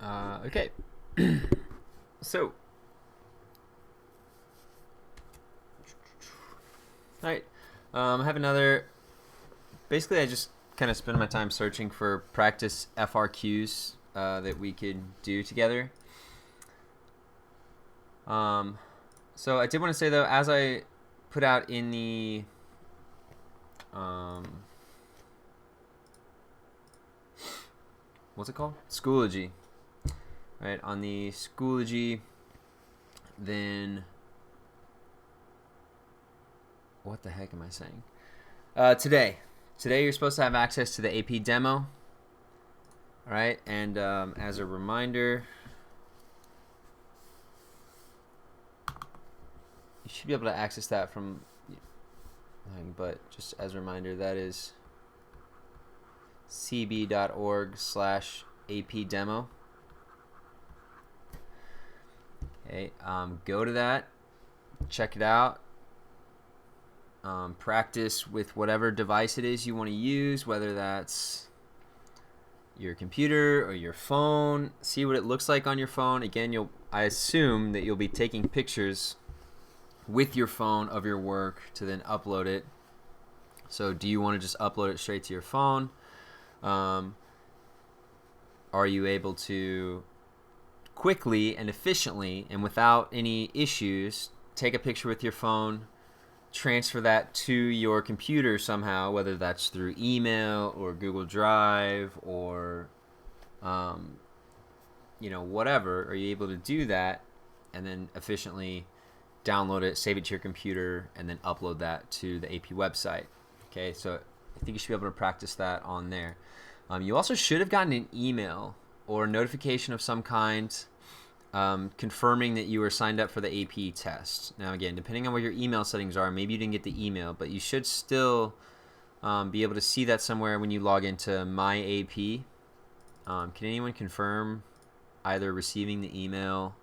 Okay. So, all right. I have another. Basically, I just kind of spend my time searching for practice FRQs that we could do together. So I did want to say though, as I put out in the what's it called? Schoology. Right, on the Schoology, then what the heck am I saying? Today you're supposed to have access to the AP demo. All right, and as a reminder, you should be able to access that from, but just as a reminder, that is cb.org/AP demo. Okay, go to that, check it out, practice with whatever device it is you want to use, whether that's your computer or your phone. See what it looks like on your phone. Again, I assume that you'll be taking pictures with your phone of your work to then upload it. So do you want to just upload it straight to your phone? Are you able to quickly and efficiently and without any issues take a picture with your phone, transfer that to your computer somehow, whether that's through email or Google Drive or whatever? Are you able to do that and then efficiently download it, save it to your computer, and then upload that to the AP website? Okay, so I think you should be able to practice that on there. You also should have gotten an email or a notification of some kind confirming that you were signed up for the AP test. Now, again, depending on what your email settings are, maybe you didn't get the email, but you should still be able to see that somewhere when you log into My AP. Can anyone confirm either receiving the email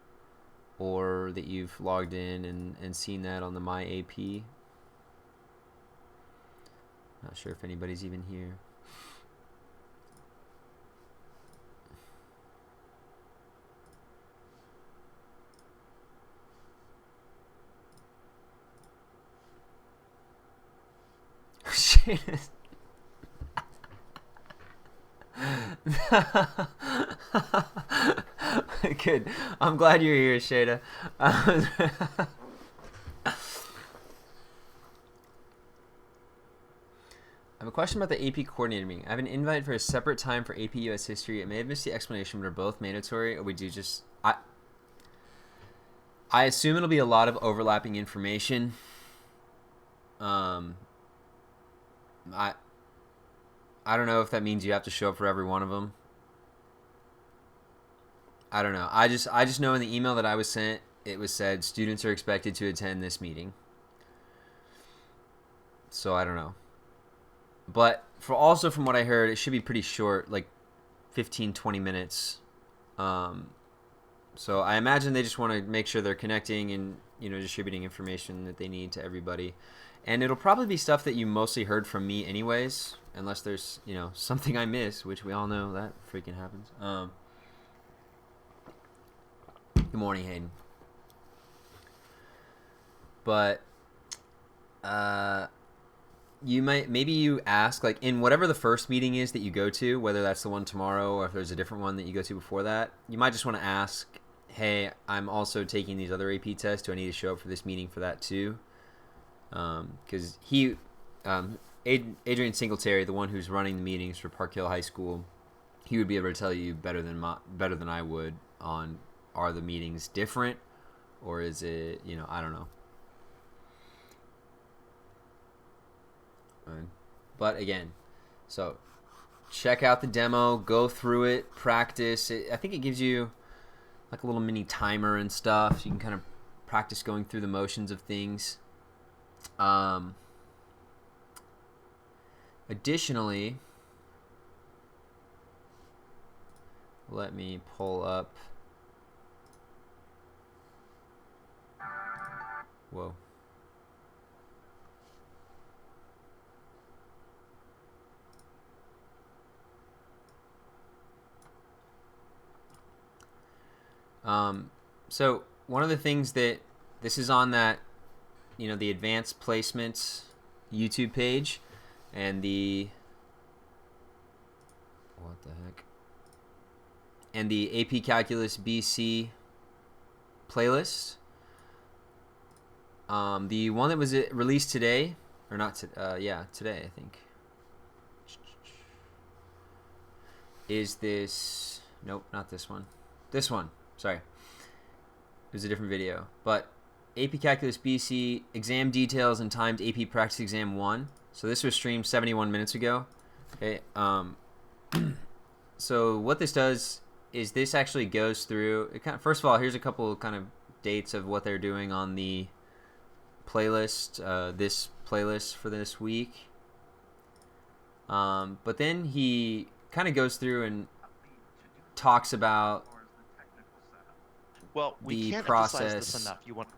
or that you've logged in and seen that on the My AP? Not sure if anybody's even here. Good. I'm glad you're here, Shada. I have a question about the AP coordinator meeting. I have an invite for a separate time for AP US History. I may have missed the explanation, but are both mandatory, or we do just... I assume it'll be a lot of overlapping information. I don't know if that means you have to show up for every one of them. I don't know. I just know in the email that I was sent, it was said students are expected to attend this meeting. So I don't know. But from what I heard, it should be pretty short, like 15, 20 minutes. So I imagine they just want to make sure they're connecting and, distributing information that they need to everybody. And it'll probably be stuff that you mostly heard from me anyways, unless there's, something I miss, which we all know that freaking happens. Good morning, Hayden. But maybe you ask, like, in whatever the first meeting is that you go to, whether that's the one tomorrow or if there's a different one that you go to before that, you might just want to ask, hey, I'm also taking these other AP tests. Do I need to show up for this meeting for that too? Because Adrian Singletary, the one who's running the meetings for Park Hill High School, he would be able to tell you better than I would on, are the meetings different or is it, I don't know. But again, so check out the demo, go through it, practice. I think it gives you like a little mini timer and stuff. So you can kind of practice going through the motions of things. Additionally, let me pull up. Whoa. So one of the things that this is on that, the advanced placements YouTube page, and the AP Calculus BC playlist. The one that was released today, or not? Today I think. Is this? Nope, not this one. This one. Sorry. It was a different video. But AP Calculus BC exam details and timed AP Practice Exam 1. So this was streamed 71 minutes ago. Okay. So what this does is this actually goes through. First of all, here's a couple kind of dates of what they're doing on the playlist. This playlist for this week. But then he kind of goes through and talks about we can't process emphasize this enough. You want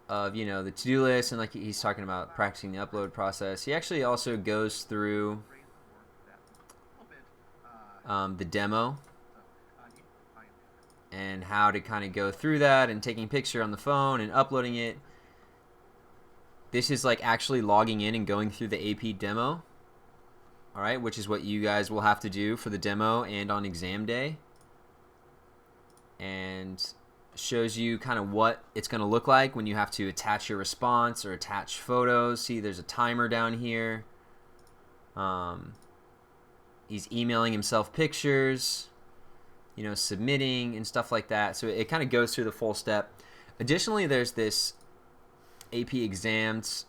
of the to-do list, and like he's talking about practicing the upload process. He actually also goes through the demo and how to kind of go through that and taking a picture on the phone and uploading it. This is like actually logging in and going through the AP demo, all right, which is what you guys will have to do for the demo and on exam day, and shows you kind of what it's going to look like when you have to attach your response or attach photos. See, there's a timer down here. He's emailing himself pictures, submitting and stuff like that. So it kind of goes through the full step. Additionally, there's this AP exams,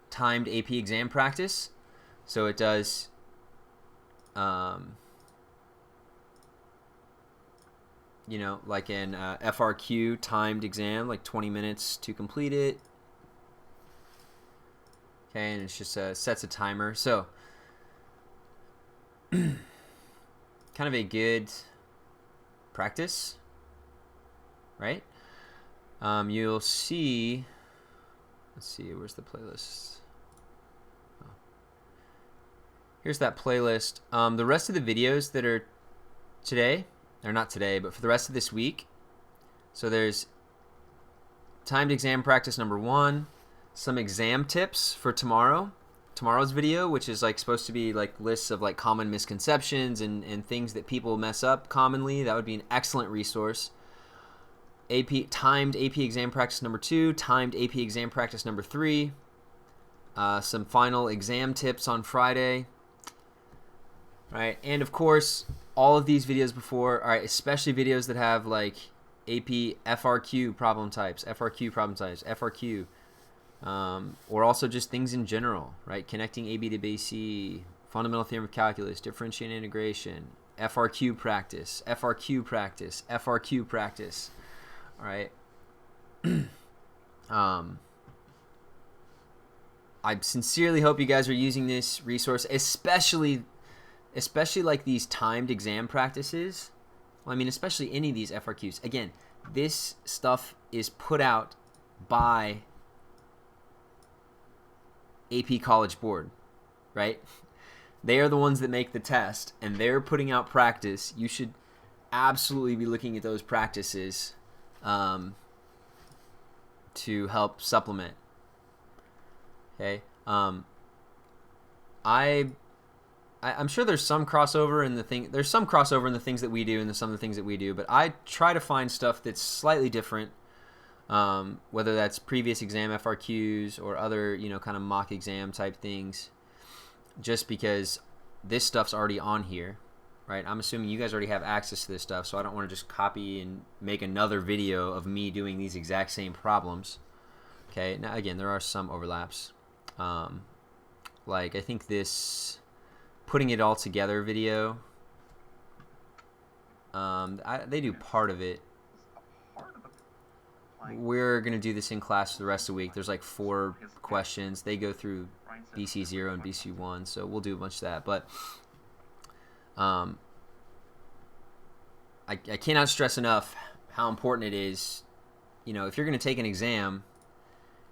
timed AP exam practice. So it does like an FRQ timed exam, like 20 minutes to complete it. Okay, and it's just sets a timer. So kind of a good practice, right? You'll see, let's see, where's the playlist? Oh. Here's that playlist. The rest of the videos that are today, or not today, but for the rest of this week. So there's timed exam practice number 1, some exam tips for tomorrow's video, which is like supposed to be like lists of like common misconceptions and things that people mess up commonly. That would be an excellent resource. Timed AP exam practice number 2, timed AP exam practice number 3, some final exam tips on Friday, right? And of course, all of these videos before, all right, especially videos that have like AP FRQ problem types, FRQ, or also just things in general, right? Connecting AB to BC, fundamental theorem of calculus, differentiation integration, FRQ practice, all right. I sincerely hope you guys are using this resource, especially like these timed exam practices. Well, I mean, especially any of these FRQs. Again, this stuff is put out by AP College Board, right? They are the ones that make the test, and they're putting out practice. You should absolutely be looking at those practices to help supplement. Okay. I'm sure there's some crossover in the thing. There's some crossover in the things that we do and some of the things that we do, but I try to find stuff that's slightly different, whether that's previous exam FRQs or other, kind of mock exam type things, just because this stuff's already on here, right? I'm assuming you guys already have access to this stuff, so I don't want to just copy and make another video of me doing these exact same problems. Okay, now again, there are some overlaps. Like I think this putting it all together video, they do part of it. We're going to do this in class for the rest of the week. There's like 4 questions. They go through BC0 and BC1, so we'll do a bunch of that. But I cannot stress enough how important it is, if you're going to take an exam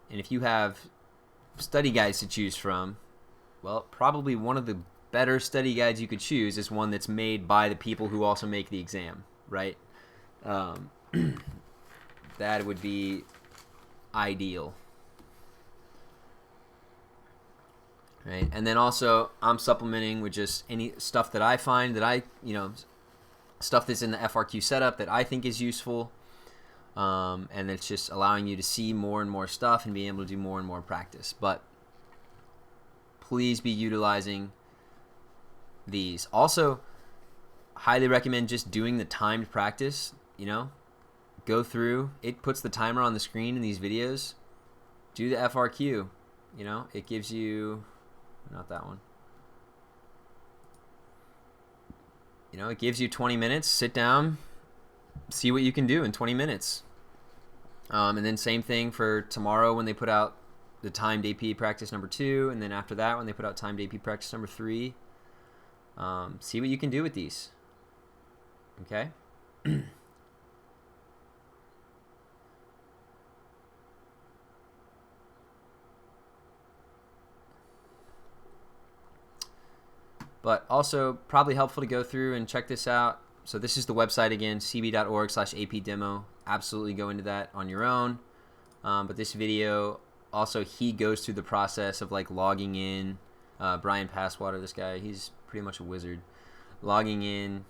and if you have study guides to choose from, well, probably one of the better study guides you could choose is one that's made by the people who also make the exam, right? That would be ideal. Right? And then also I'm supplementing with just any stuff that I find that I, stuff that's in the FRQ setup that I think is useful. And it's just allowing you to see more and more stuff and being able to do more and more practice. But please be utilizing these. Also, highly recommend just doing the timed practice, go through. It puts the timer on the screen in these videos. Do the FRQ, it gives you, not that one. It gives you 20 minutes. Sit down, see what you can do in 20 minutes. And then same thing for tomorrow when they put out the timed AP practice number 2, and then after that when they put out timed AP practice number 3. See what you can do with these. Okay? But also probably helpful to go through and check this out. So this is the website again, cb.org/apdemo. Absolutely go into that on your own. But this video, also he goes through the process of like logging in. Brian Passwater, this guy, he's pretty much a wizard. Logging in,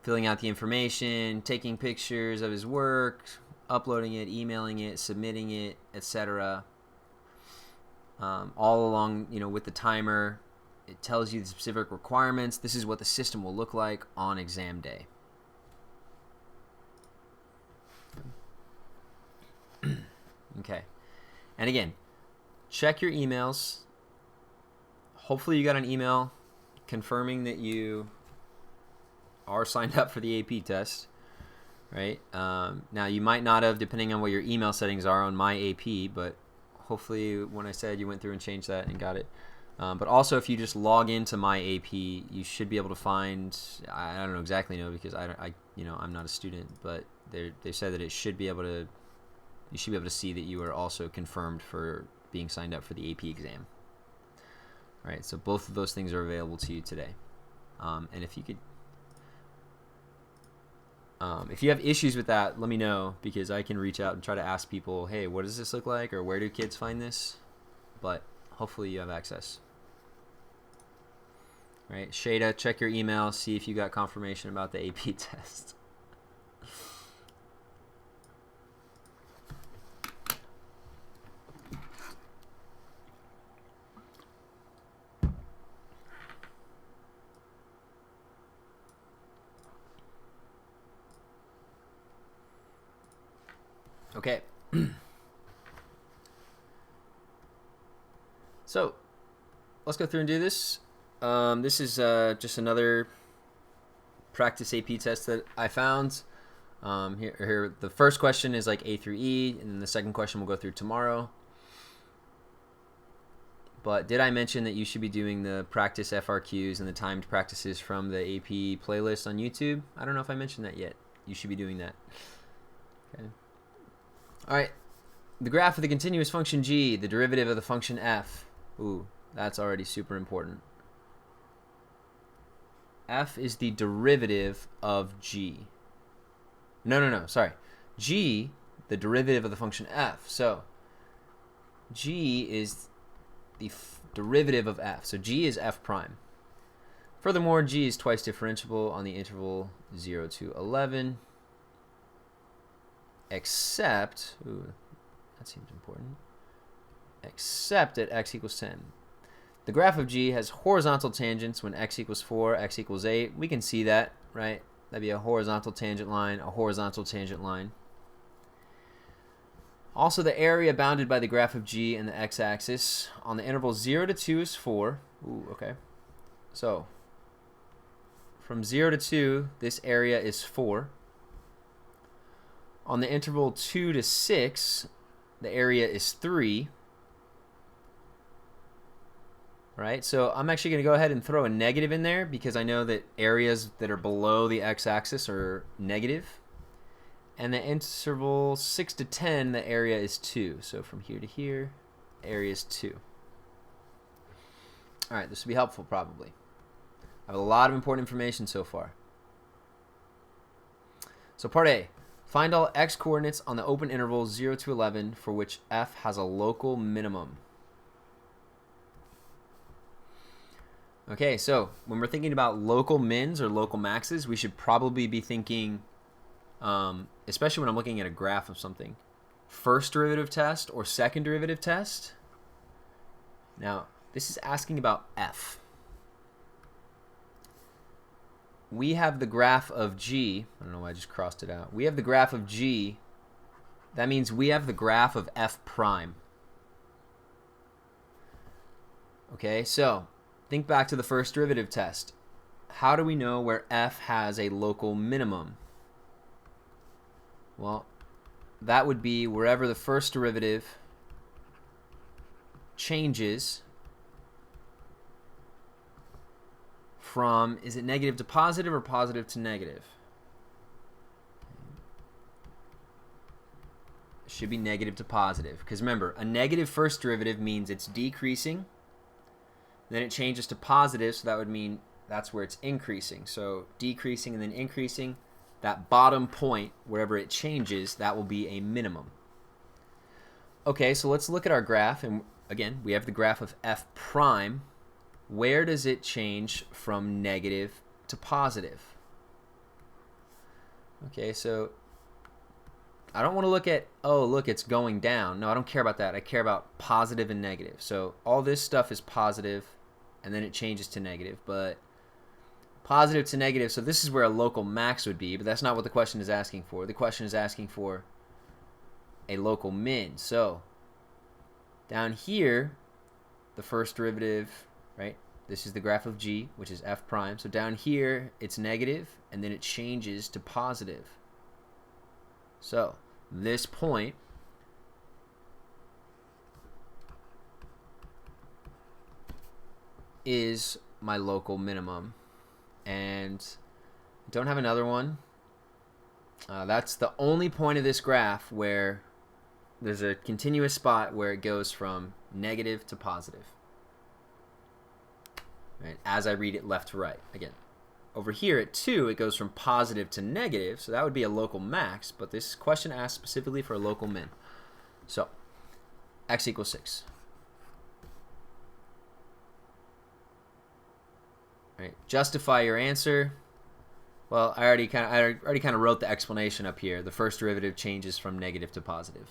filling out the information, taking pictures of his work, uploading it, emailing it, submitting it, etc. All along, with the timer. It tells you the specific requirements. This is what the system will look like on exam day. Okay. And again, check your emails. Hopefully you got an email confirming that you are signed up for the AP test, right? Now you might not have, depending on what your email settings are on My AP, but hopefully when I said you went through and changed that and got it. But also, if you just log into My AP, you should be able to find. I don't know exactly because I'm not a student, but they said that it should be able to. You should be able to see that you are also confirmed for being signed up for the AP exam. All right, so both of those things are available to you today. And if you could, if you have issues with that, let me know because I can reach out and try to ask people, hey, what does this look like, or where do kids find this? But hopefully you have access. Right, Shada, check your email, see if you got confirmation about the AP test. Okay. So, let's go through and do this. This is just another practice AP test that I found. Here, the first question is like A through E, and then the second question we'll go through tomorrow. But did I mention that you should be doing the practice FRQs and the timed practices from the AP playlist on YouTube? I don't know if I mentioned that yet. You should be doing that. Okay. All right. The graph of the continuous function g, the derivative of the function f. Ooh, that's already super important. F is the derivative of g. No, sorry. G, the derivative of the function f. So, g is the derivative of f. So, g is f prime. Furthermore, g is twice differentiable on the interval 0 to 11. Except, ooh, that seems important, except at x equals 10. The graph of g has horizontal tangents when x equals 4, x equals 8. We can see that, right? That'd be a horizontal tangent line, a horizontal tangent line. Also, the area bounded by the graph of g and the x-axis on the interval 0 to 2 is 4. Ooh, okay. So, from 0 to 2, this area is 4. On the interval 2 to 6, the area is 3. Right, so I'm actually going to go ahead and throw a negative in there because I know that areas that are below the x-axis are negative. And the interval 6 to 10, the area is 2. So from here to here, area is 2. All right, this will be helpful probably. I have a lot of important information so far. So part A, find all x coordinates on the open interval 0 to 11 for which f has a local minimum. Okay, so when we're thinking about local mins or local maxes, we should probably be thinking, especially when I'm looking at a graph of something, first derivative test or second derivative test. Now, this is asking about f. We have the graph of g. I don't know why I just crossed it out. We have the graph of g. That means we have the graph of f prime. Okay, so think back to the first derivative test. How do we know where f has a local minimum? Well, that would be wherever the first derivative changes from, is it negative to positive or positive to negative? It should be negative to positive, because remember, a negative first derivative means it's decreasing, then it changes to positive, so that would mean that's where it's increasing. So decreasing and then increasing, that bottom point, wherever it changes, that will be a minimum. Okay, so let's look at our graph, and again, we have the graph of f prime. Where does it change from negative to positive? Okay, so I don't want to look at, oh, look, it's going down. No, I don't care about that. I care about positive and negative. So all this stuff is positive, and then it changes to negative. But positive to negative, so this is where a local max would be, but that's not what the question is asking for. The question is asking for a local min. So down here, the first derivative, right? This is the graph of g, which is f prime. So down here, it's negative, and then it changes to positive. So this point is my local minimum. And I don't have another one. That's the only point of this graph where there's a continuous spot where it goes from negative to positive. Right, as I read it left to right. Again, over here at 2, it goes from positive to negative, so that would be a local max, but this question asks specifically for a local min. So, x equals 6. Right, justify your answer. Well, I already kind of wrote the explanation up here. The first derivative changes from negative to positive.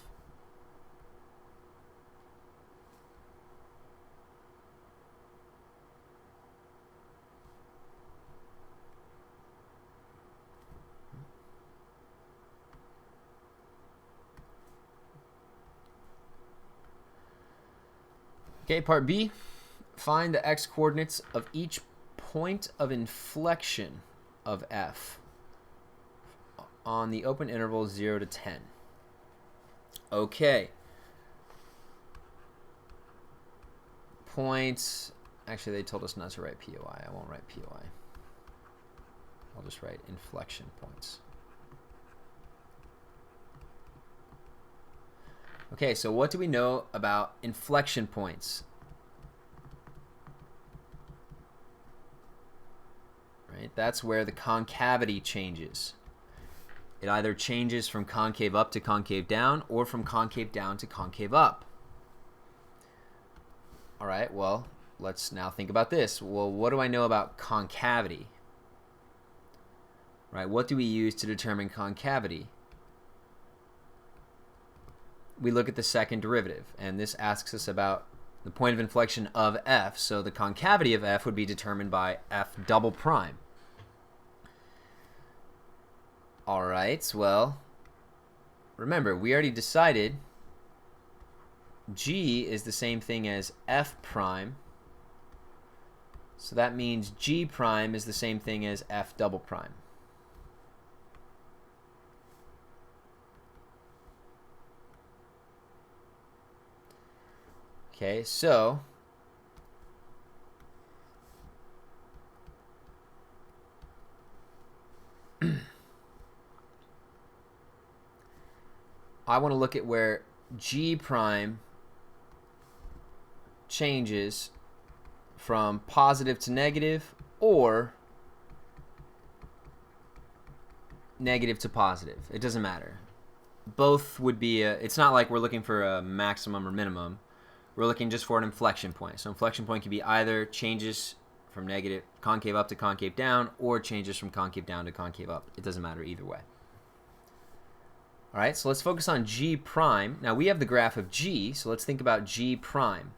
Okay, part B, find the x coordinates of each point of inflection of f on the open interval 0 to 10. Okay. Points, actually they told us not to write POI. I won't write POI. I'll just write inflection points. Okay, so what do we know about inflection points? Right, that's where the concavity changes. It either changes from concave up to concave down or from concave down to concave up. All right, well, let's now think about this. Well, what do I know about concavity? Right, what do we use to determine concavity? We look at the second derivative, and this asks us about the point of inflection of f, so the concavity of f would be determined by f double prime. All right, well, remember, we already decided g is the same thing as f prime, so that means g prime is the same thing as f double prime. Okay, so I want to look at where g prime changes from positive to negative or negative to positive. It doesn't matter. Both would be it's not like we're looking for a maximum or minimum. We're looking just for an inflection point. So inflection point can be either changes from negative concave up to concave down or changes from concave down to concave up. It doesn't matter either way. All right, so let's focus on G prime. Now we have the graph of G, so let's think about G prime.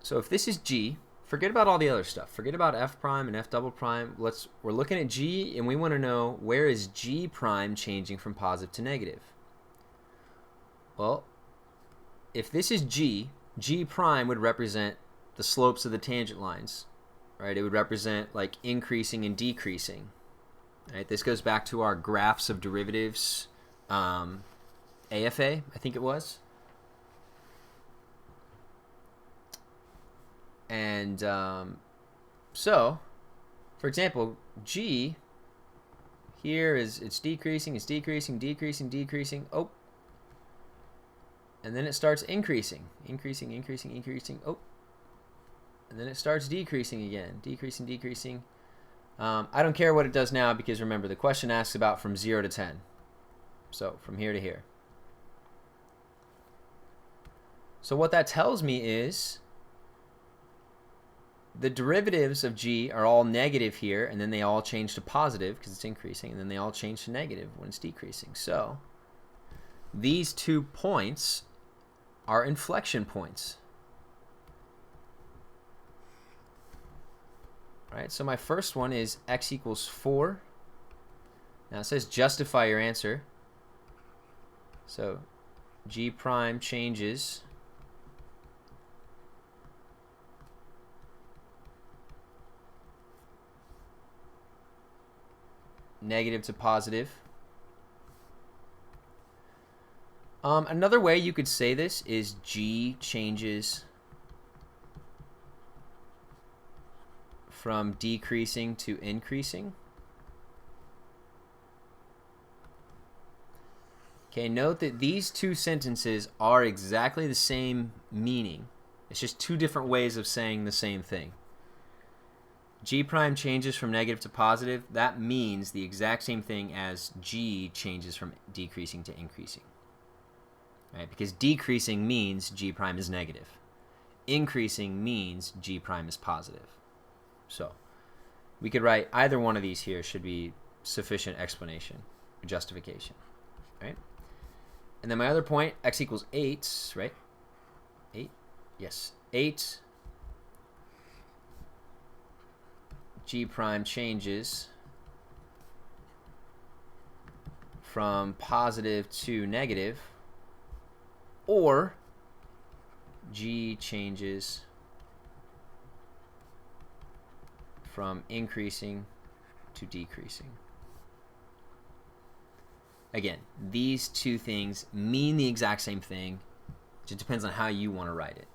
So if this is G, forget about all the other stuff. Forget about F prime and F double prime. We're looking at G, and we want to know where is G prime changing from positive to negative. Well, if this is G, G prime would represent the slopes of the tangent lines, right? It would represent like increasing and decreasing. Right? This goes back to our graphs of derivatives, AFA, I think it was. And so, for example, G here it's decreasing, decreasing. Oh, and then it starts increasing. Oh, and then it starts decreasing again, decreasing. I don't care what it does now because remember the question asks about from 0 to 10. So from here to here. So what that tells me is the derivatives of G are all negative here, and then they all change to positive because it's increasing, and then they all change to negative when it's decreasing. So these 2 points are inflection points. All right, so my first one is x equals 4. Now it says justify your answer. So G prime changes negative to positive. Another way you could say this is G changes from decreasing to increasing. Okay, note that these 2 sentences are exactly the same meaning. It's just 2 different ways of saying the same thing. G prime changes from negative to positive. That means the exact same thing as G changes from decreasing to increasing. Right? Because decreasing means G prime is negative. Increasing means G prime is positive. So we could write either one of these here should be sufficient explanation or justification, right? And then my other point, x equals 8, right? 8, yes, 8. G prime changes from positive to negative, or G changes from increasing to decreasing. Again, these 2 things mean the exact same thing. It just depends on how you want to write it.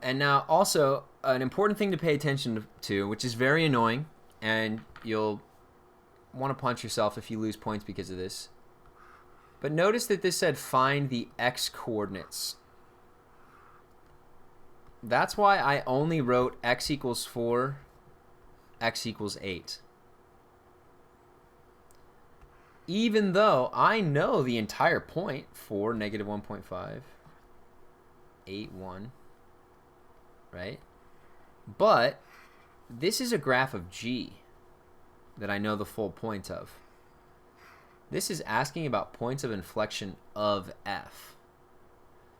And now also an important thing to pay attention to, which is very annoying, and you'll want to punch yourself if you lose points because of this. But notice that this said find the x coordinates. That's why I only wrote x equals 4, x equals 8. Even though I know the entire point for negative 1.5, 8, 1, right? But this is a graph of G that I know the full point of. This is asking about points of inflection of F.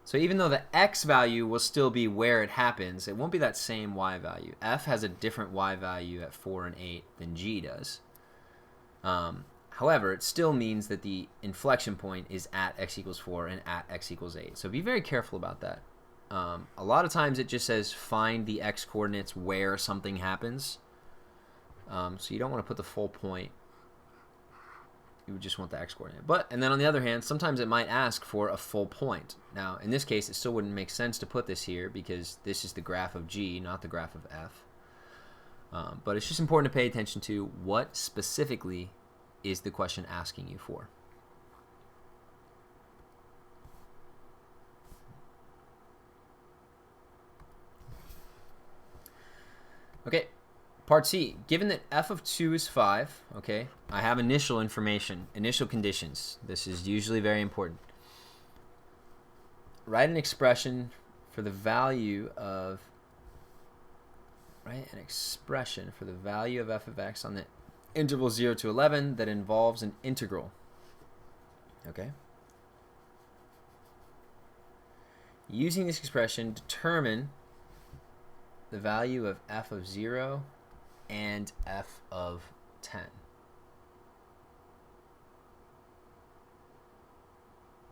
So even though the X value will still be where it happens, it won't be that same Y value. F has a different Y value at 4 and 8 than G does. However, it still means that the inflection point is at x equals 4 and at x equals 8. So be very careful about that. A lot of times it just says find the x coordinates where something happens. So you don't want to put the full point. You would just want the x coordinate. And then on the other hand, sometimes it might ask for a full point. Now, in this case, it still wouldn't make sense to put this here because this is the graph of G, not the graph of F. But it's just important to pay attention to what specifically is the question asking you for. Okay, part C. Given that f of 2 is 5, okay, I have initial information, initial conditions. This is usually very important. Write an expression for the value of f of x on the interval 0 to 11 that involves an integral. Okay. Using this expression, determine the value of f of 0 and f of 10.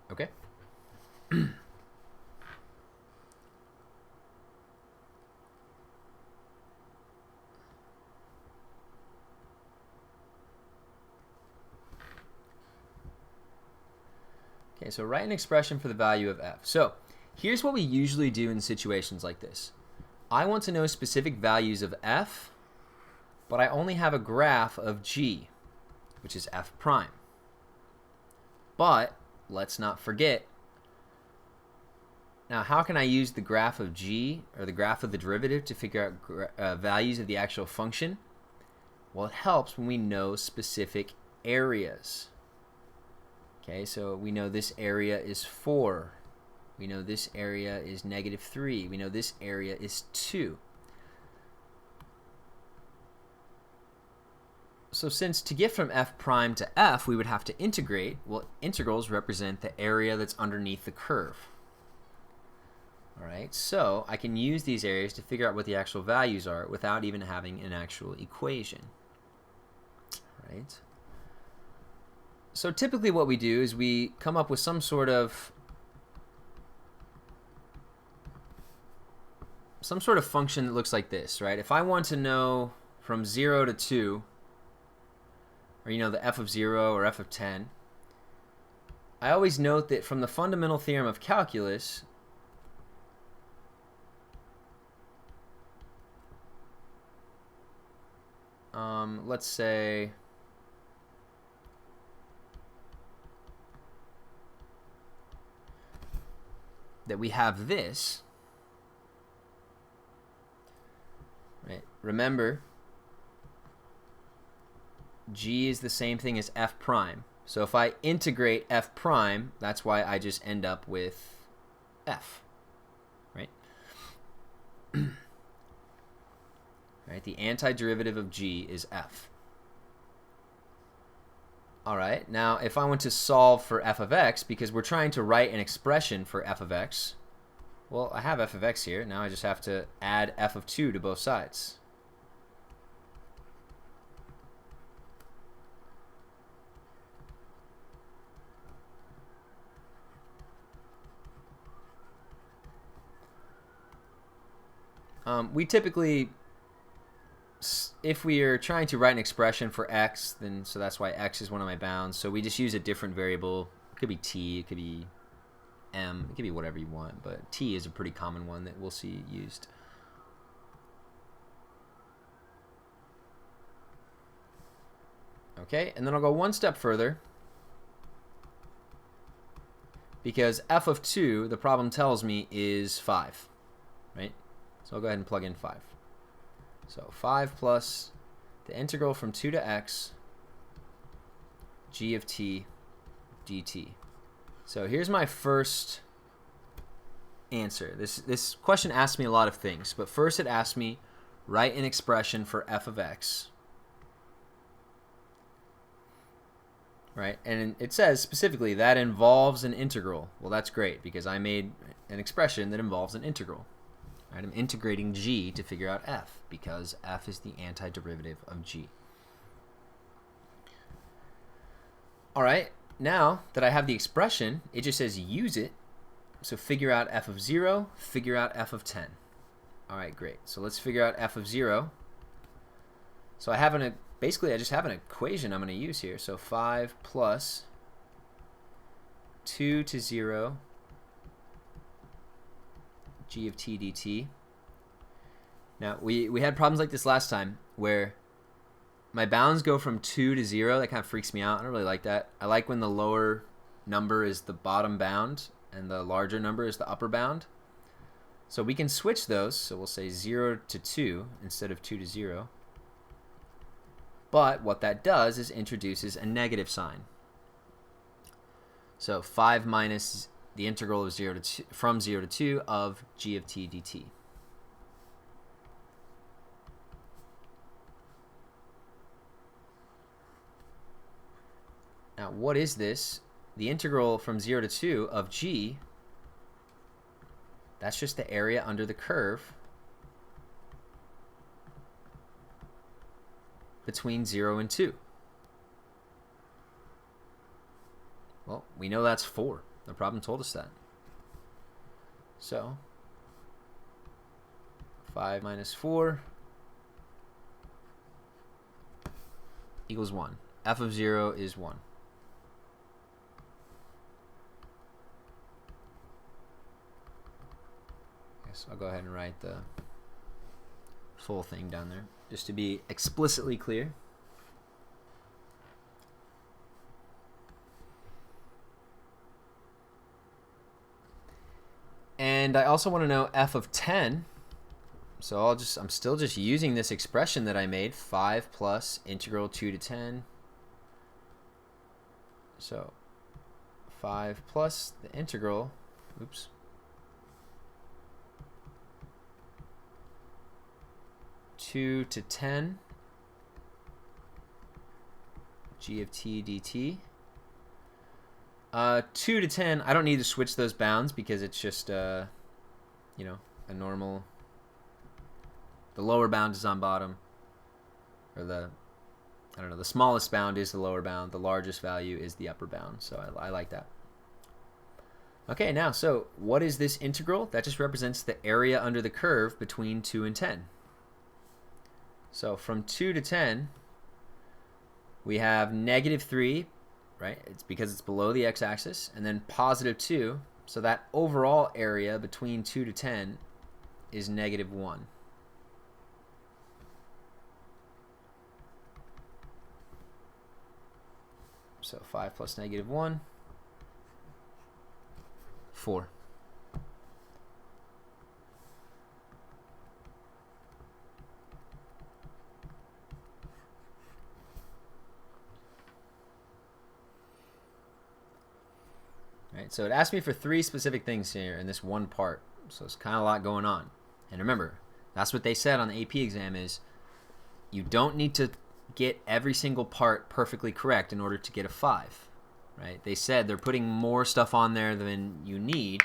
Okay? Okay, so write an expression for the value of f. So here's what we usually do in situations like this. I want to know specific values of f, but I only have a graph of g, which is f prime. But let's not forget, now how can I use the graph of g, or the graph of the derivative, to figure out values of the actual function? Well, it helps when we know specific areas. Okay, so we know this area is 4. We know this area is -3. We know this area is 2. So since to get from f prime to f, we would have to integrate, well, integrals represent the area that's underneath the curve. All right, so I can use these areas to figure out what the actual values are without even having an actual equation. All right. So typically what we do is we come up with some sort of function that looks like this, right? If I want to know from 0 to 2, or the f of 0 or f of 10, I always note that from the fundamental theorem of calculus, let's say that we have this, right? Remember, g is the same thing as f prime. So if I integrate f prime, that's why I just end up with f, right? Right, the antiderivative of g is f. All right, now if I want to solve for f of x, because we're trying to write an expression for f of x, well, I have f of x here. Now I just have to add f of 2 to both sides. We typically, if we are trying to write an expression for x, then so that's why x is one of my bounds. So we just use a different variable. It could be t, it could be m, it could be whatever you want, but t is a pretty common one that we'll see used. Okay, and then I'll go one step further, because f of 2, the problem tells me, is 5, right? So I'll go ahead and plug in 5. So 5 plus the integral from 2 to x, g of t dt. So here's my first answer. This question asked me a lot of things, but first it asked me, write an expression for f of x. Right? And it says specifically that involves an integral. Well, that's great, because I made an expression that involves an integral. Right, I'm integrating g to figure out f, because f is the antiderivative of g. All right, now that I have the expression, it just says use it. So figure out f of 0, figure out f of 10. All right, great. So let's figure out f of 0. So I have basically I just have an equation I'm going to use here. So 5 plus 2 to 0 g of t dt. Now, we had problems like this last time. where my bounds go from 2 to 0. That kind of freaks me out. I don't really like that. I like when the lower number is the bottom bound and the larger number is the upper bound. So we can switch those. So we'll say 0 to 2 instead of 2 to 0. But what that does is introduces a negative sign. So 5 minus the integral of 0 to 2, from 0 to 2 of g of t dt. Now, what is this? The integral from 0 to 2 of g, that's just the area under the curve between 0 and 2. Well, we know that's 4. The problem told us that. So 5 minus 4 equals 1. F of 0 is 1. So I'll go ahead and write the full thing down there just to be explicitly clear. And I also want to know f of 10. So I'm still just using this expression that I made, 5 plus integral 2 to 10. So 5 plus the integral, oops, 2 to 10 g of t dt. 2 to 10, I don't need to switch those bounds because it's just a normal, the lower bound is on bottom, or the smallest bound is the lower bound, the largest value is the upper bound, so I like that. Okay, now, so what is this integral? That just represents the area under the curve between 2 and 10. So from 2 to 10, we have negative 3, right? It's because it's below the x-axis, and then positive 2. So that overall area between 2 to 10 is negative 1. So 5 plus negative 1, 4. Right, so it asked me for 3 specific things here in this one part. So it's kind of a lot going on. And remember, that's what they said on the AP exam is you don't need to get every single part perfectly correct in order to get a 5. Right? They said they're putting more stuff on there than you need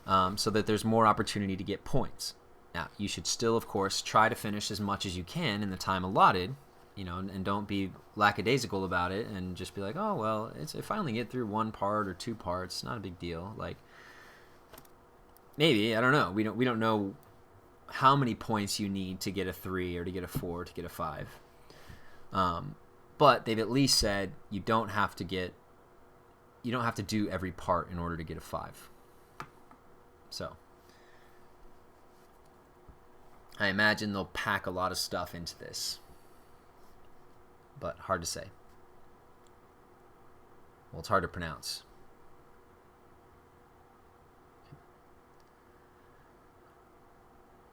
so that there's more opportunity to get points. Now, you should still, of course, try to finish as much as you can in the time allotted, and don't be lackadaisical about it and just be like, oh, well, if I only get through 1 part or 2 parts, not a big deal. Like, maybe, I don't know. We don't know how many points you need to get a 3 or to get a 4 to get a 5. But they've at least said you don't have to do every part in order to get a 5. So I imagine they'll pack a lot of stuff into this, but hard to say. Well, it's hard to pronounce.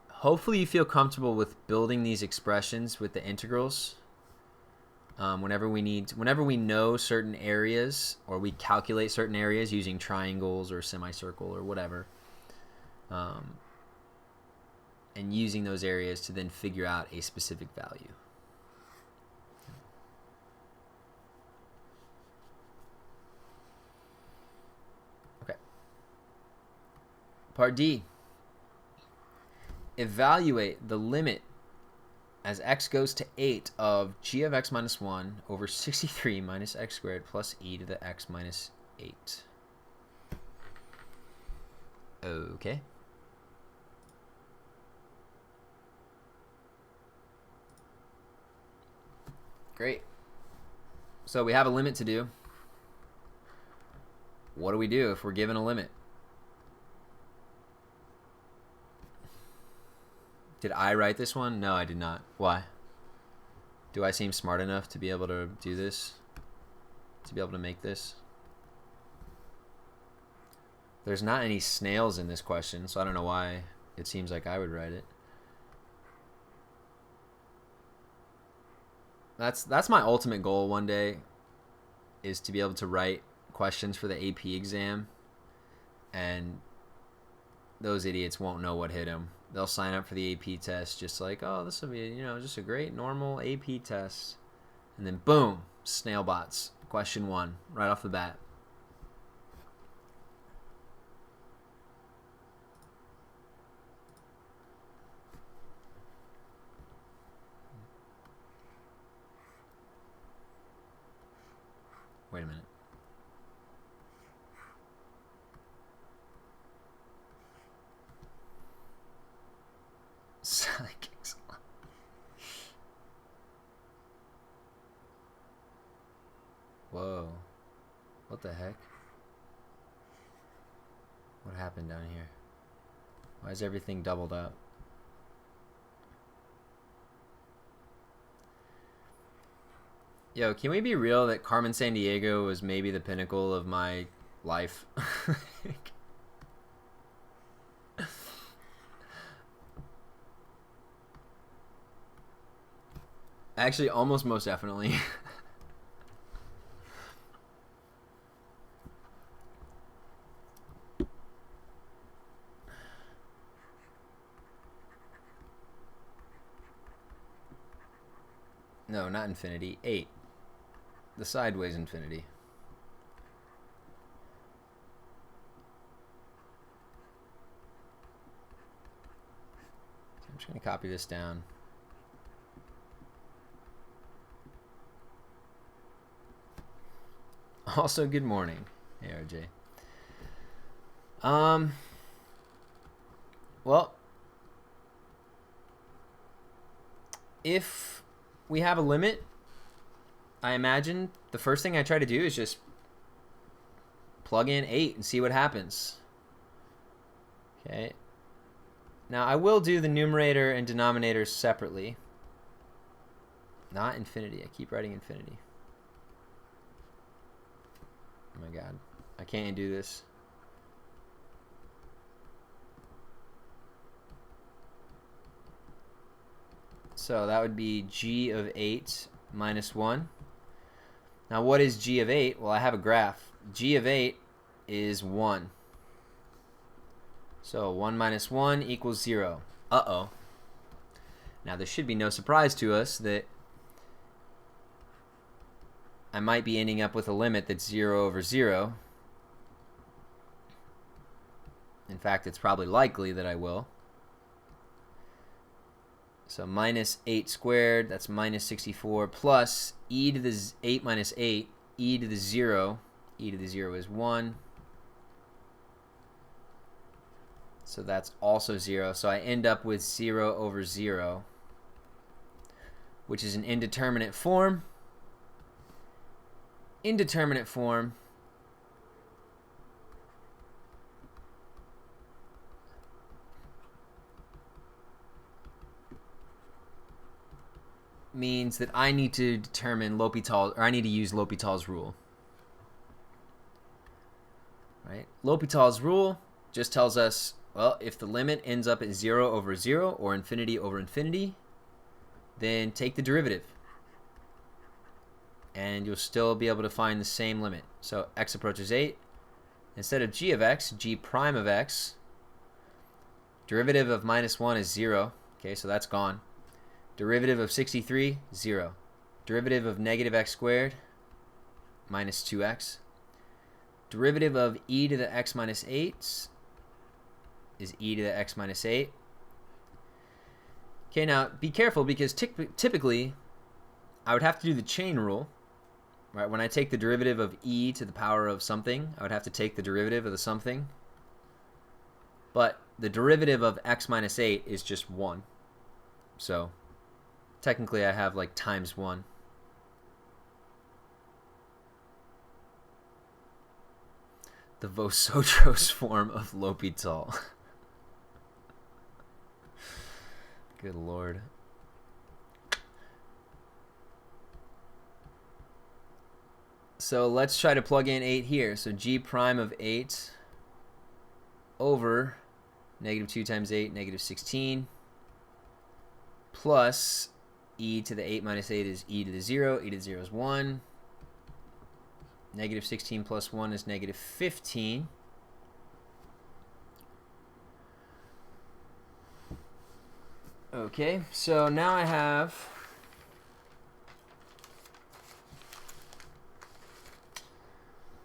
Hopefully you feel comfortable with building these expressions with the integrals. Whenever we know certain areas, or we calculate certain areas using triangles or semicircle or whatever, and using those areas to then figure out a specific value. Okay. Part D. Evaluate the limit as x goes to 8 of g of x minus 1 over 63 minus x squared plus e to the x minus 8. Okay. Great. So we have a limit to do. What do we do if we're given a limit? Did I write this one? No, I did not. Why? Do I seem smart enough to be able to do this? To be able to make this? There's not any snails in this question, so I don't know why it seems like I would write it. That's my ultimate goal one day, is to be able to write questions for the AP exam, and those idiots won't know what hit them. They'll sign up for the AP test just like, oh, this will be, you know, just a great normal AP test. And then boom, snail bots. Question 1, right off the bat. Wait a minute. Psychics. Whoa. What the heck? What happened down here? Why is everything doubled up? Yo, can we be real that Carmen Sandiego was maybe the pinnacle of my life? Actually, almost most definitely. No, not infinity. 8. The sideways infinity. So I'm just going to copy this down. Also, good morning. Hey, RJ. Well, if we have a limit, I imagine the first thing I try to do is just plug in 8 and see what happens. Okay. Now, I will do the numerator and denominator separately. Not infinity. I keep writing infinity. Oh my god. I can't do this. So that would be g of 8 minus 1. Now what is g of 8? Well, I have a graph. G of 8 is 1. So 1 minus 1 equals 0. Uh-oh. Now there should be no surprise to us that I might be ending up with a limit that's 0 over 0. In fact, it's probably likely that I will. So minus 8 squared, that's minus 64, plus e to the 8 minus 8, e to the 0. E to the 0 is 1. So that's also 0. So I end up with 0 over 0, which is an indeterminate form. Indeterminate form means that I need to determine L'Hopital, or I need to use L'Hopital's rule. Right? L'Hopital's rule just tells us, well, if the limit ends up at 0 over 0 or infinity over infinity, then take the derivative. And you'll still be able to find the same limit. So x approaches 8. Instead of g of x, g prime of x, derivative of minus 1 is 0. Okay, so that's gone. Derivative of 63, 0. Derivative of negative x squared, minus 2x. Derivative of e to the x minus 8 is e to the x minus 8. Okay, now be careful because typically I would have to do the chain rule. Right, when I take the derivative of e to the power of something, I would have to take the derivative of the something. But the derivative of x minus 8 is just 1. So technically I have like times 1. The Vosotros form of L'Hopital. Good lord. So let's try to plug in 8 here. So g prime of 8 over negative 2 times 8, negative 16, plus e to the 8 minus 8 is e to the 0. E to the 0 is 1. Negative 16 plus 1 is negative 15. Okay, so now I have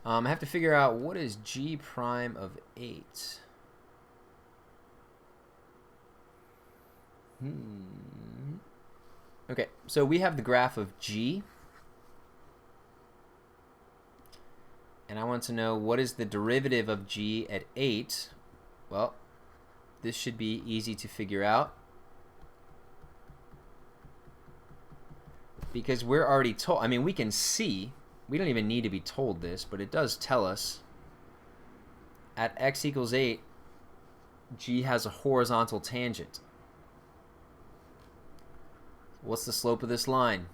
I have to figure out what is g prime of 8. Okay, so we have the graph of g. And I want to know what is the derivative of g at 8. Well, this should be easy to figure out, because we're already told, I mean, we can see, we don't even need to be told this, but it does tell us at x equals 8, g has a horizontal tangent. What's the slope of this line?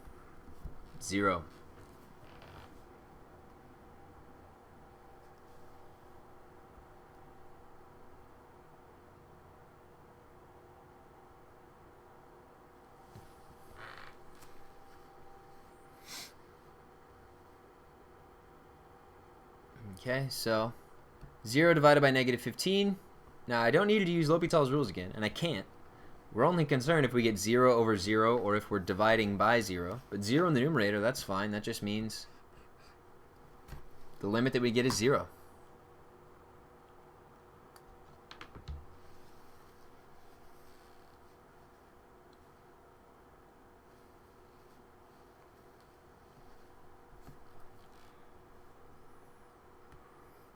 0. Okay, so 0 divided by negative 15. Now, I don't need to use L'Hopital's rules again, and I can't. We're only concerned if we get 0 over 0 or if we're dividing by 0. But 0 in the numerator, that's fine. That just means the limit that we get is 0.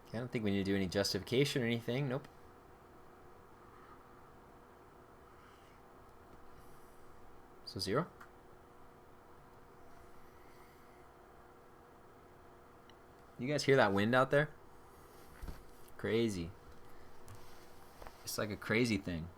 Okay, I don't think we need to do any justification or anything. Nope. So 0. You guys hear that wind out there? Crazy. It's like a crazy thing.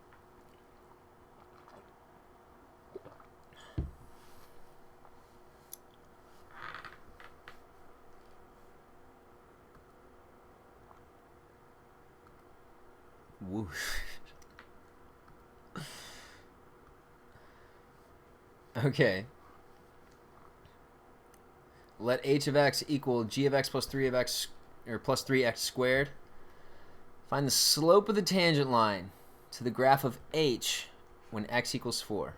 Whoosh. Okay. Let h of x equal g of x plus 3 of x, or plus 3x squared. Find the slope of the tangent line to the graph of h when x equals 4.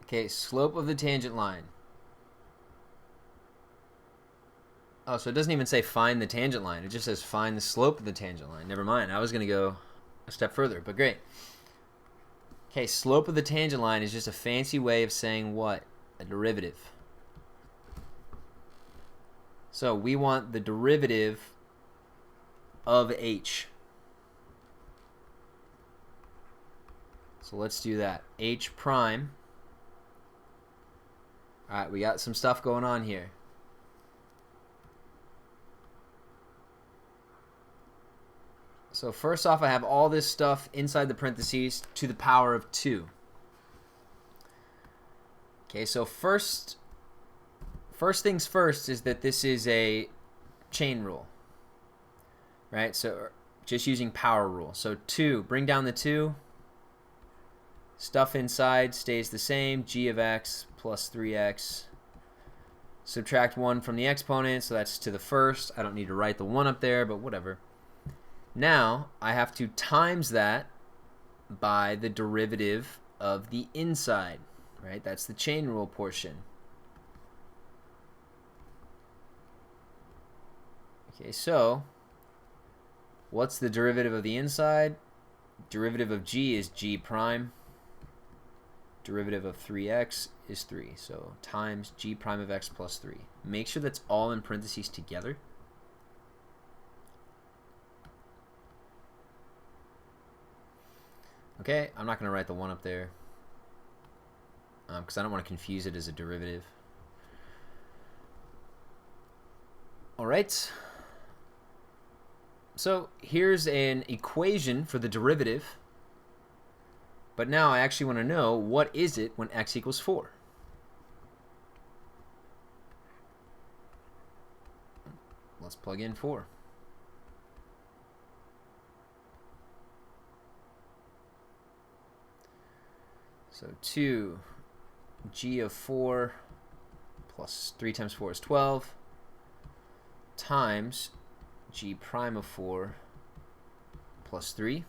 Okay, slope of the tangent line. Oh, so it doesn't even say find the tangent line. It just says find the slope of the tangent line. Never mind. I was going to go a step further, but great. Okay, slope of the tangent line is just a fancy way of saying what? A derivative. So we want the derivative of h. So let's do that. H prime. All right, we got some stuff going on here. So first off, I have all this stuff inside the parentheses to the power of 2. Okay, so first things first is that this is a chain rule, right? So just using power rule. So 2, bring down the 2. Stuff inside stays the same, g of x plus 3x. Subtract 1 from the exponent, so that's to the first. I don't need to write the 1 up there, but whatever. Now, I have to times that by the derivative of the inside, right? That's the chain rule portion. Okay, so what's the derivative of the inside? Derivative of g is g prime. Derivative of 3x is 3. So times g prime of x plus 3. Make sure that's all in parentheses together. Okay, I'm not going to write the 1 up there because I don't want to confuse it as a derivative. All right. So here's an equation for the derivative. But now I actually want to know what is it when x equals 4. let's plug in 4. So 2g of 4 plus 3 times 4 is 12 times g prime of 4 plus 3.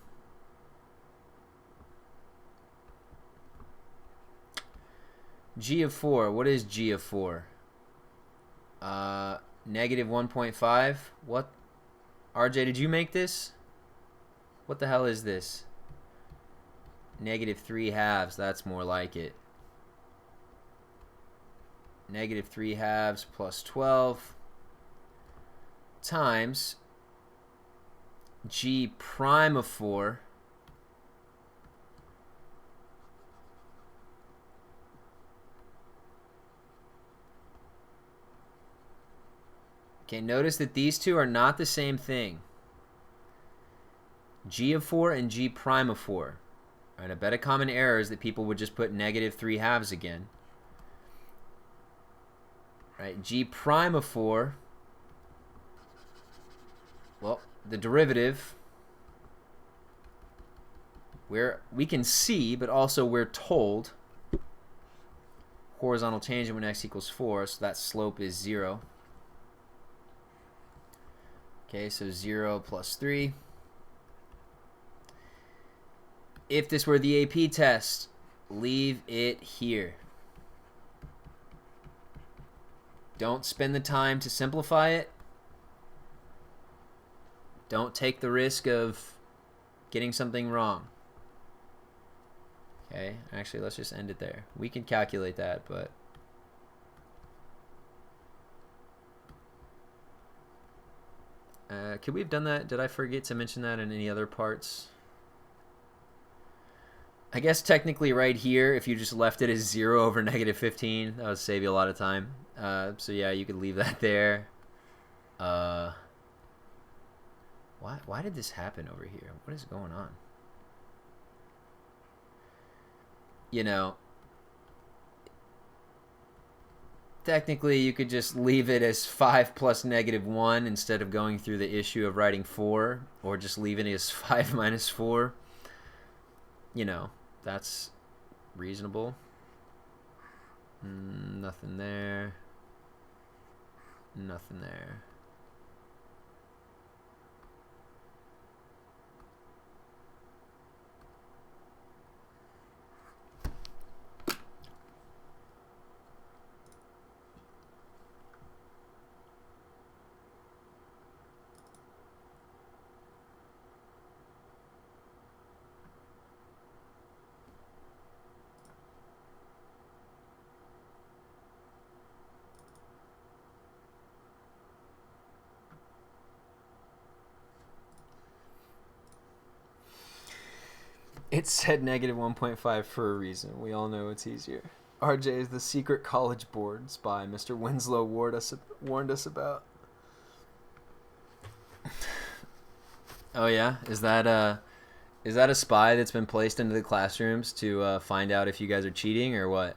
G of 4, what is g of 4? Negative 1.5. What? RJ, did you make this? What the hell is this? Negative 3 halves, that's more like it. Negative 3 halves plus 12 times g prime of 4 Okay, notice that these two are not the same thing. G of 4 and G prime of 4. All right, I bet a common error is that people would just put negative 3 halves again. All right, G prime of 4. Well, the derivative, we can see, but also we're told horizontal tangent when x equals 4, so that slope is 0. Okay, so 0 plus 3. If this were the AP test, leave it here. Don't spend the time to simplify it. Don't take the risk of getting something wrong. Okay, actually, let's just end it there. We can calculate that, but could we have done that? Did I forget to mention that in any other parts? I guess technically right here, if you just left it as 0 over negative 15, that would save you a lot of time. So yeah, you could leave that there. Why did this happen over here? What is going on? You know, technically you could just leave it as 5 plus negative 1 instead of going through the issue of writing 4, or just leaving it as 5 minus 4. You know, that's reasonable. Nothing there. Nothing there. It said negative 1.5 for a reason. We all know it's easier. RJ is the secret college board spy Mr. Winslow warned us about. Oh yeah? Is that a spy that's been placed into the classrooms to find out if you guys are cheating or what?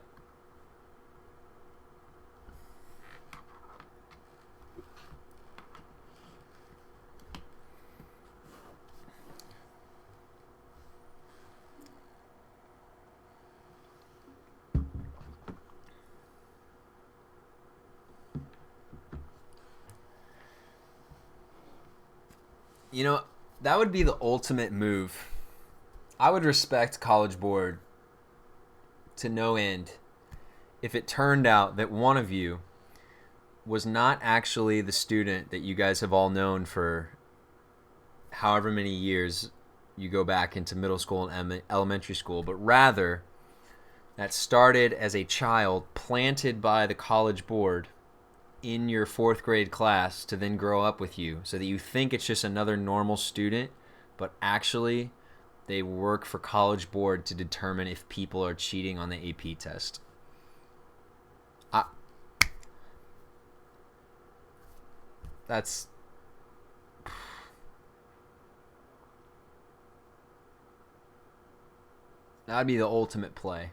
You know, that would be the ultimate move. I would respect College Board to no end if it turned out that one of you was not actually the student that you guys have all known for however many years you go back into middle school and elementary school, but rather that started as a child planted by the College Board in your 4th grade class to then grow up with you, so that you think it's just another normal student, but actually they work for College Board to determine if people are cheating on the AP test. That'd be the ultimate play.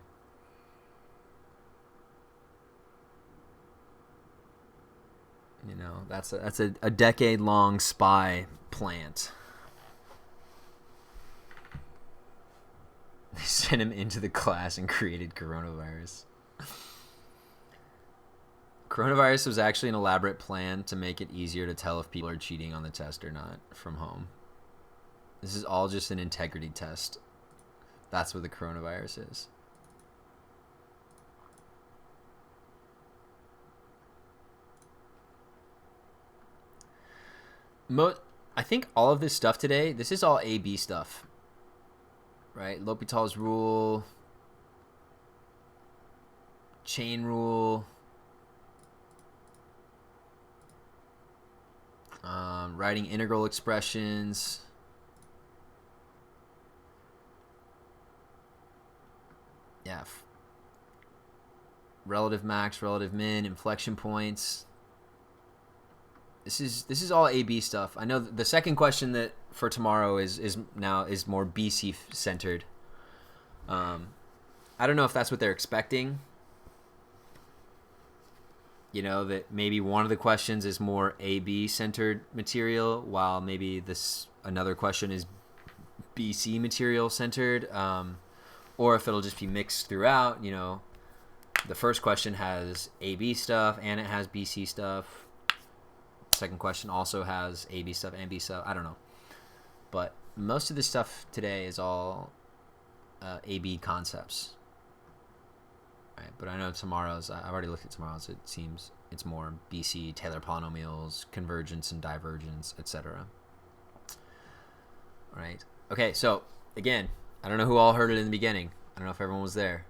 You know, that's a decade-long spy plant. They sent him into the class and created coronavirus. Coronavirus was actually an elaborate plan to make it easier to tell if people are cheating on the test or not from home. This is all just an integrity test. That's what the coronavirus is. I think all of this stuff today, this is all AB stuff. Right? L'Hopital's rule, chain rule, writing integral expressions, yeah, relative max, relative min, inflection points. This is all AB stuff. I know the second question that for tomorrow is more BC centered. I don't know if that's what they're expecting. You know, that maybe one of the questions is more AB centered material, while maybe another question is BC material centered, or if it'll just be mixed throughout. You know, the first question has AB stuff and it has BC stuff. Second question also has AB stuff and B stuff. I don't know. But most of this stuff today is all AB concepts. Right? But I know tomorrow's, I've already looked at tomorrow's, it seems it's more BC, Taylor polynomials, convergence and divergence, etc. All right. Okay, so again, I don't know who all heard it in the beginning. I don't know if everyone was there.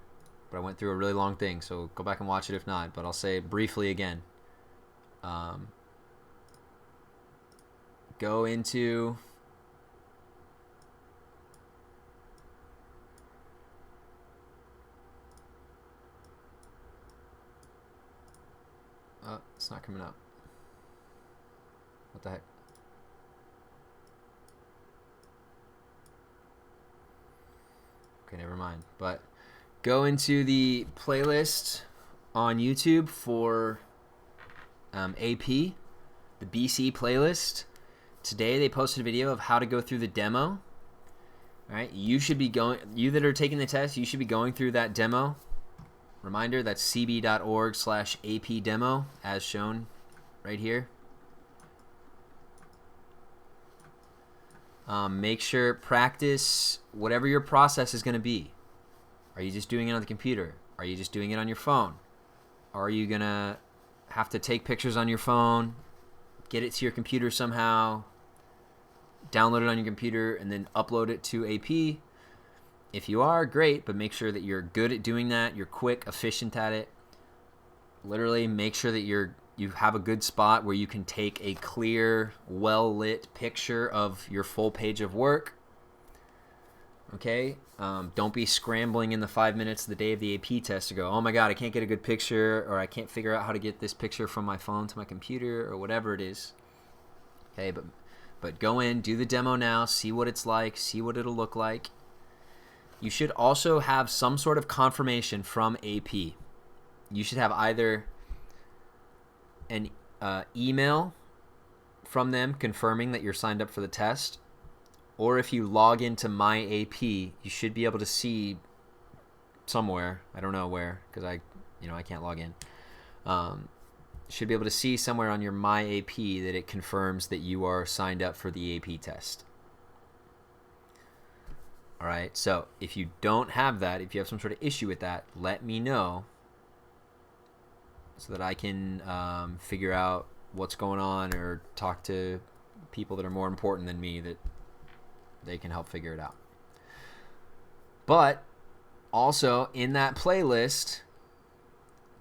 But I went through a really long thing, so go back and watch it if not. But I'll say it briefly again. Go into it's not coming up. What the heck? Okay, never mind. But go into the playlist on YouTube for AP, the BC playlist. Today they posted a video of how to go through the demo. All right, you that are taking the test, you should be going through that demo. Reminder, that's cb.org/AP demo as shown right here. Make sure practice whatever your process is going to be. Are you just doing it on the computer? Are you just doing it on your phone? Are you going to have to take pictures on your phone, get it to your computer somehow, download it on your computer, and then upload it to AP? If you are, great, but make sure that you're good at doing that. You're quick, efficient at it. Literally make sure that you have a good spot where you can take a clear, well-lit picture of your full page of work. Okay? Don't be scrambling in the 5 minutes the day of the AP test to go, oh my God, I can't get a good picture, or I can't figure out how to get this picture from my phone to my computer, or whatever it is. Okay, but go in, do the demo now, see what it's like, see what it'll look like. You should also have some sort of confirmation from AP. You should have either an email from them confirming that you're signed up for the test, or if you log into My AP, you should be able to see somewhere, I don't know where, because I can't log in. Should be able to see somewhere on your My AP that it confirms that you are signed up for the AP test. All right, so if you don't have that, if you have some sort of issue with that, let me know so that I can figure out what's going on, or talk to people that are more important than me that they can help figure it out. But also in that playlist,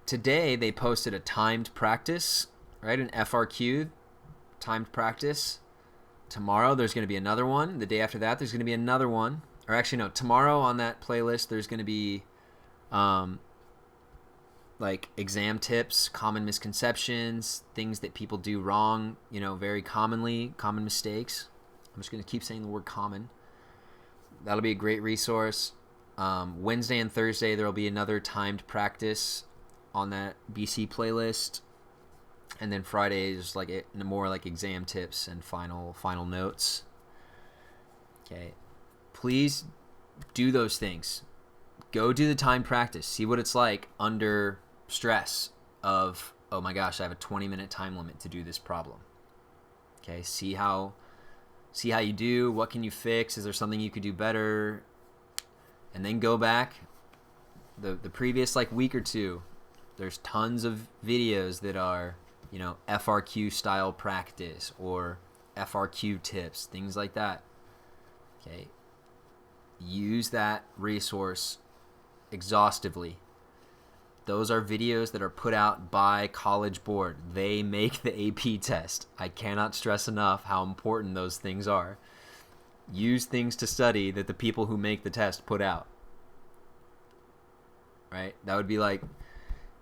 today they posted a timed practice, right? An FRQ, timed practice. Tomorrow there's going to be another one. The day after that there's going to be another one. Or actually, no, tomorrow on that playlist there's going to be like exam tips, common misconceptions, things that people do wrong, very commonly, common mistakes. I'm just going to keep saying the word common. That'll be a great resource. Wednesday and Thursday there will be another timed practice on that BC playlist. And then Friday is like more like exam tips and final notes. Okay. Please do those things. Go do the time practice. See what it's like under stress of, oh my gosh, I have a 20-minute time limit to do this problem. Okay, see how you do. What can you fix? Is there something you could do better? And then go back the previous like week or two. There's tons of videos that are, FRQ style practice or FRQ tips, things like that. Okay. Use that resource exhaustively. Those are videos that are put out by College Board. They make the AP test. I cannot stress enough how important those things are. Use things to study that the people who make the test put out. Right? That would be like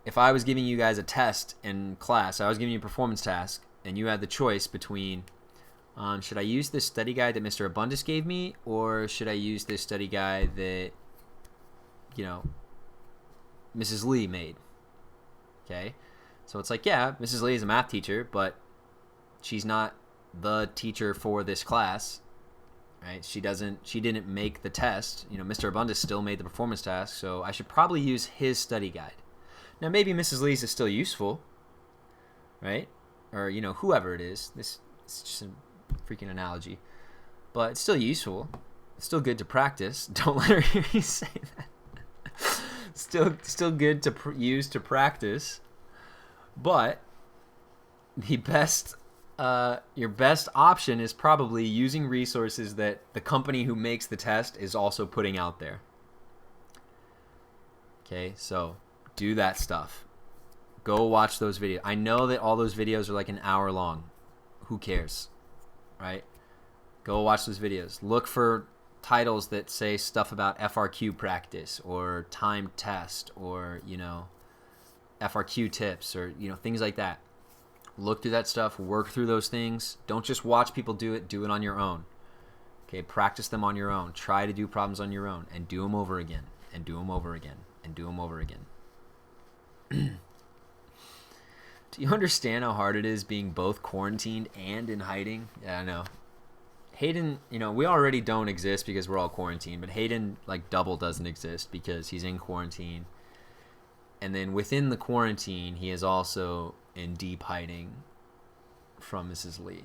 if I was giving you guys a test in class, I was giving you a performance task, and you had the choice between should I use this study guide that Mr. Abundis gave me, or should I use this study guide that, Mrs. Lee made? Okay? So it's like, yeah, Mrs. Lee is a math teacher, but she's not the teacher for this class, right? She didn't make the test. Mr. Abundis still made the performance task, so I should probably use his study guide. Now, maybe Mrs. Lee's is still useful, right? Or, whoever it is. This is just a freaking analogy. But it's still useful. It's still good to practice. Don't let her hear you say that. Still good to use to practice. But the best, your best option is probably using resources that the company who makes the test is also putting out there. Okay, so do that stuff. Go watch those videos. I know that all those videos are like an hour long. Who cares? Right? Go watch those videos. Look for titles that say stuff about FRQ practice or time test or, FRQ tips or, things like that. Look through that stuff. Work through those things. Don't just watch people do it. Do it on your own. Okay? Practice them on your own. Try to do problems on your own and do them over again and do them over again and do them over again. Do you understand how hard it is being both quarantined and in hiding? Yeah, I know. Hayden, we already don't exist because we're all quarantined, but Hayden double doesn't exist because he's in quarantine. And then within the quarantine, he is also in deep hiding from Mrs. Lee.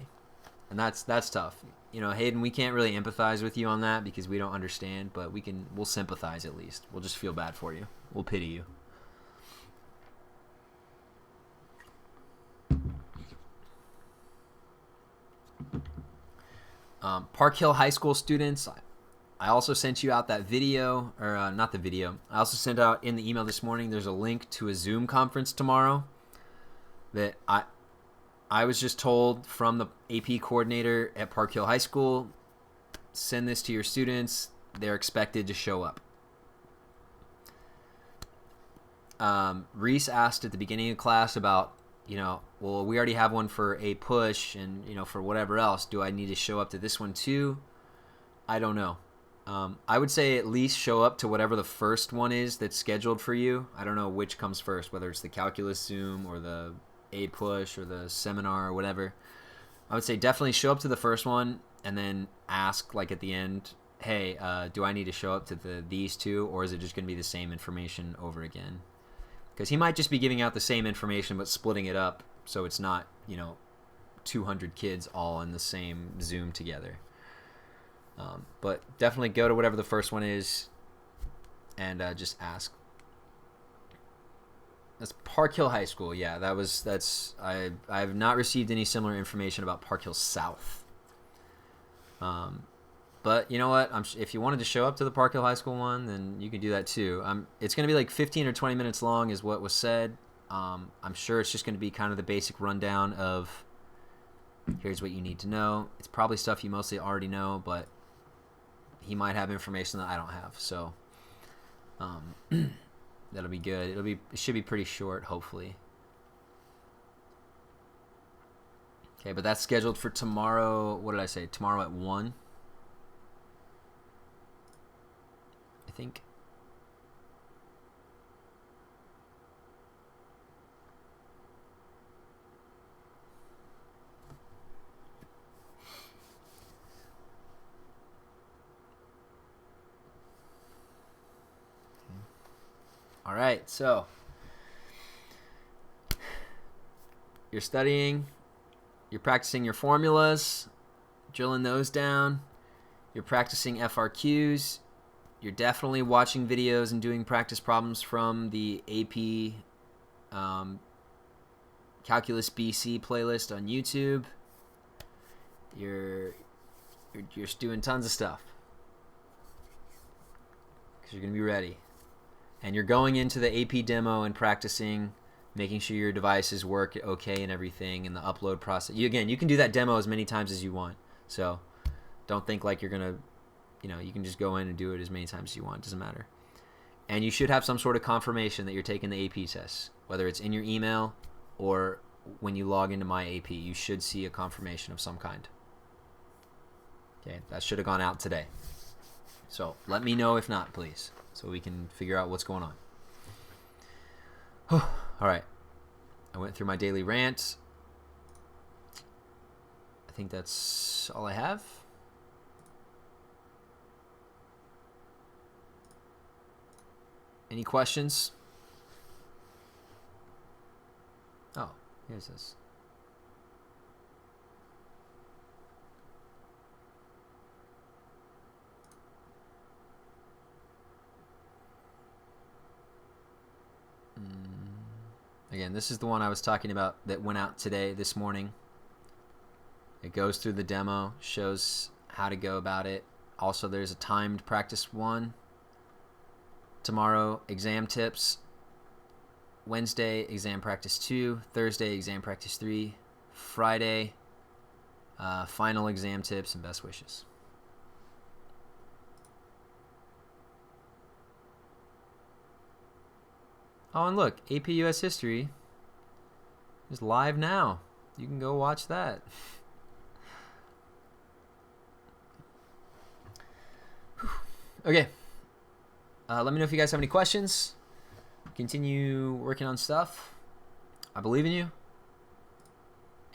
And that's tough. Hayden, we can't really empathize with you on that because we don't understand, but we'll sympathize at least. We'll just feel bad for you. We'll pity you. Park Hill High School students, I also sent you out that video, or not the video. I also sent out in the email this morning, there's a link to a Zoom conference tomorrow that I was just told from the AP coordinator at Park Hill High School, send this to your students. They're expected to show up. Reese asked at the beginning of class about, well, we already have one for a push and, for whatever else. Do I need to show up to this one too? I don't know. I would say at least show up to whatever the first one is that's scheduled for you. I don't know which comes first, whether it's the calculus Zoom or the A push or the seminar or whatever. I would say definitely show up to the first one and then ask at the end, hey, do I need to show up to these two, or is it just going to be the same information over again? Because he might just be giving out the same information but splitting it up so it's not, 200 kids all in the same Zoom together. But definitely go to whatever the first one is and just ask. That's Park Hill High School. Yeah, I have not received any similar information about Park Hill South. But you know what? If you wanted to show up to the Park Hill High School one, then you can do that too. It's going to be 15 or 20 minutes long is what was said. I'm sure it's just going to be kind of the basic rundown of here's what you need to know. It's probably stuff you mostly already know, but he might have information that I don't have. So that'll be good. It should be pretty short, hopefully. Okay, but that's scheduled for tomorrow. What did I say? Tomorrow at 1. I think. All right, so you're studying, you're practicing your formulas, drilling those down, you're practicing FRQs, you're definitely watching videos and doing practice problems from the AP Calculus BC playlist on YouTube. You're doing tons of stuff because you're going to be ready. And you're going into the AP demo and practicing, making sure your devices work okay and everything, and the upload process. You can do that demo as many times as you want. So don't think like you're going to, you can just go in and do it as many times as you want. It doesn't matter. And you should have some sort of confirmation that you're taking the AP test, whether it's in your email or when you log into My AP. You should see a confirmation of some kind. Okay, that should have gone out today. So let me know if not, please, so we can figure out what's going on. All right. I went through my daily rant. I think that's all I have. Any questions? Oh, here's this. Again, this is the one I was talking about that went out this morning. It goes through the demo, shows how to go about it. Also, there's a timed practice 1. Tomorrow, exam tips. Wednesday, exam practice 2. Thursday, exam practice 3. Friday, final exam tips and best wishes. Oh, and look, AP US History is live now. You can go watch that. Okay. Let me know if you guys have any questions. Continue working on stuff. I believe in you.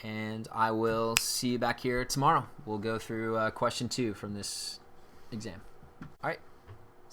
And I will see you back here tomorrow. We'll go through question 2 from this exam. All right.